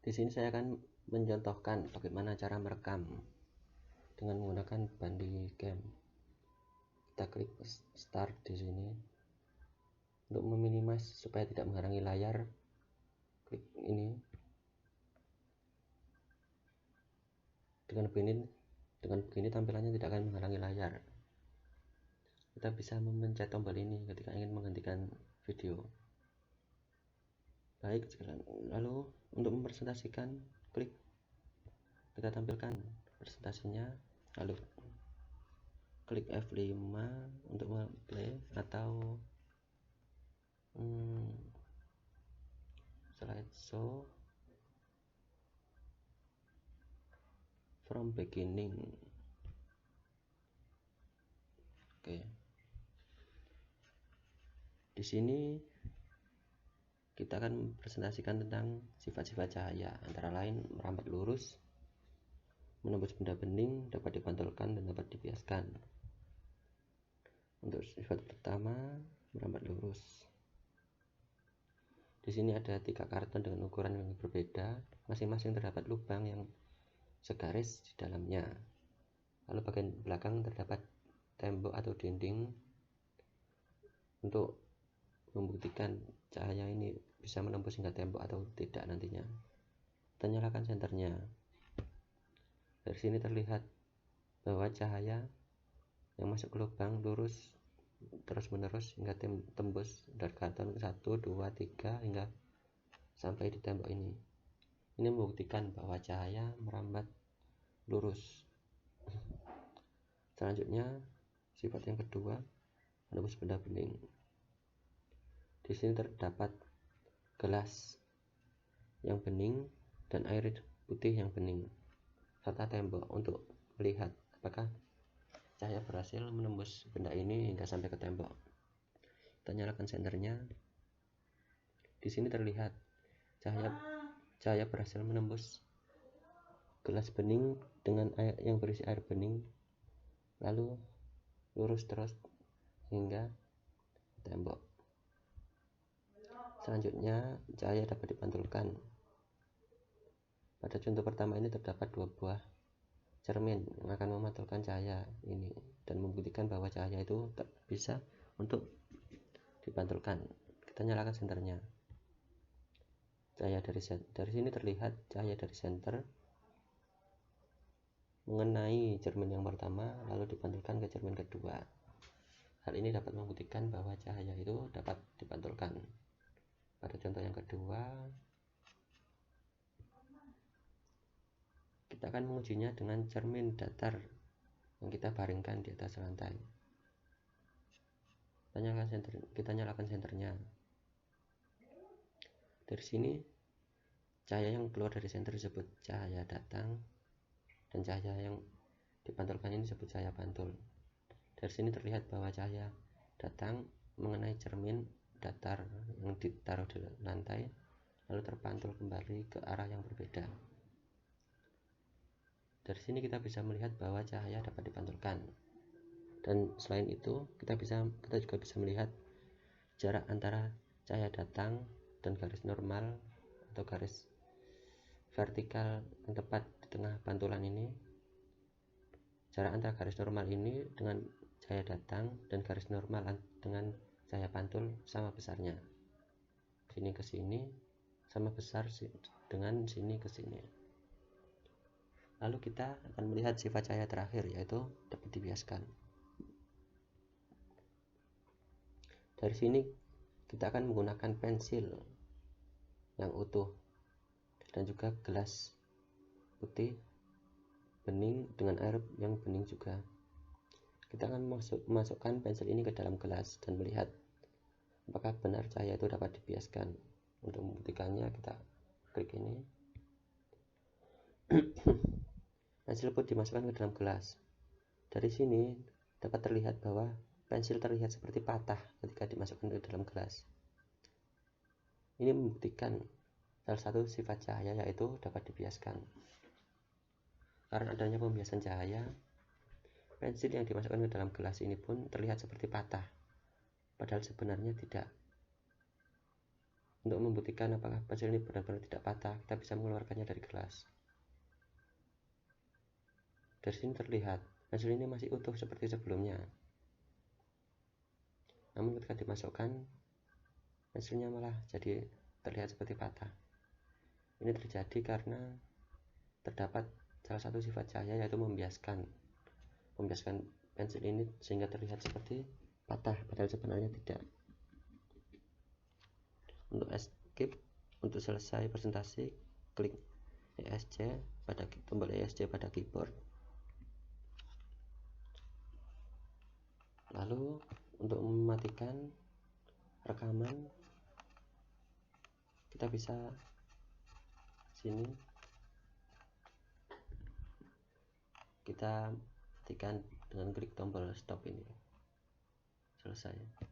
Di sini saya akan mencontohkan bagaimana cara merekam dengan menggunakan Bandicam. Kita klik start di sini. Untuk meminimais supaya tidak menghalangi layar, klik ini. Dengan begini tampilannya tidak akan menghalangi layar. Kita bisa memencet tombol ini ketika ingin menghentikan video. Baik, lalu untuk mempresentasikan, kita tampilkan presentasinya, lalu klik F5 untuk play atau slideshow from beginning. Oke. Di sini kita akan mempresentasikan tentang sifat-sifat cahaya, antara lain merambat lurus, menembus benda bening, dapat dipantulkan dan dapat dibiaskan. Untuk sifat pertama, merambat lurus. Di sini ada 3 karton dengan ukuran yang berbeda, masing-masing terdapat lubang yang segaris di dalamnya. Lalu bagian belakang terdapat tembok atau dinding. Untuk membuktikan cahaya ini bisa menembus hingga tembok atau tidak nantinya, kita nyalakan senternya. Dari sini terlihat bahwa cahaya yang masuk ke lubang lurus terus menerus hingga tembus dari karton 1, 2, 3 hingga sampai di tembok ini. Ini membuktikan bahwa cahaya merambat lurus. Selanjutnya, sifat yang kedua, menembus benda bening. Di sini terdapat gelas yang bening dan air putih yang bening, serta tembok untuk melihat apakah cahaya berhasil menembus benda ini hingga sampai ke tembok. Kita nyalakan senternya. Di sini terlihat cahaya berhasil menembus gelas bening dengan air yang berisi air bening, lalu lurus terus hingga tembok. Selanjutnya, cahaya dapat dipantulkan. Pada contoh pertama ini terdapat 2 buah cermin yang akan memantulkan cahaya ini dan membuktikan bahwa cahaya itu bisa untuk dipantulkan. Kita nyalakan senternya. Cahaya dari sini terlihat cahaya dari senter mengenai cermin yang pertama lalu dipantulkan ke cermin kedua. Hal ini dapat membuktikan bahwa cahaya itu dapat dipantulkan. Pada contoh yang kedua, kita akan mengujinya dengan cermin datar yang kita baringkan di atas lantai. Kita nyalakan senternya. Dari sini, cahaya yang keluar dari senter disebut cahaya datang, dan cahaya yang dipantulkan ini disebut cahaya pantul. Dari sini terlihat bahwa cahaya datang mengenai cermin datar yang ditaruh di lantai, lalu terpantul kembali ke arah yang berbeda. Dari sini kita bisa melihat bahwa cahaya dapat dipantulkan. Dan selain itu, kita juga bisa melihat jarak antara cahaya datang dan garis normal atau garis vertikal yang tepat di tengah pantulan ini. Jarak antara garis normal ini dengan cahaya datang dan garis normal dengan cahaya pantul sama besarnya. Sini ke sini sama besar dengan sini ke sini. Lalu kita akan melihat sifat cahaya terakhir, yaitu dapat dibiaskan. Dari sini kita akan menggunakan pensil yang utuh dan juga gelas putih bening dengan air yang bening juga. Kita akan memasukkan pensil ini ke dalam gelas dan melihat apakah benar cahaya itu dapat dibiaskan. Untuk membuktikannya, kita klik ini. Pensil putih dimasukkan ke dalam gelas. Dari sini dapat terlihat bahwa pensil terlihat seperti patah ketika dimasukkan ke dalam gelas. Ini membuktikan salah satu sifat cahaya, yaitu dapat dibiaskan. Karena adanya pembiasan cahaya, pensil yang dimasukkan ke dalam gelas ini pun terlihat seperti patah, padahal sebenarnya tidak. Untuk membuktikan apakah pensil ini benar-benar tidak patah, kita bisa mengeluarkannya dari gelas. Dari sini terlihat pensil ini masih utuh seperti sebelumnya. Namun ketika dimasukkan, pensilnya malah jadi terlihat seperti patah. Ini terjadi karena terdapat salah satu sifat cahaya, yaitu membiaskan pensil ini sehingga terlihat seperti patah, padahal sebenarnya tidak. Untuk escape, untuk selesai presentasi, klik tombol ESC pada keyboard. Lalu untuk mematikan rekaman, kita bisa sini, kita matikan dengan klik tombol stop ini. Selesai.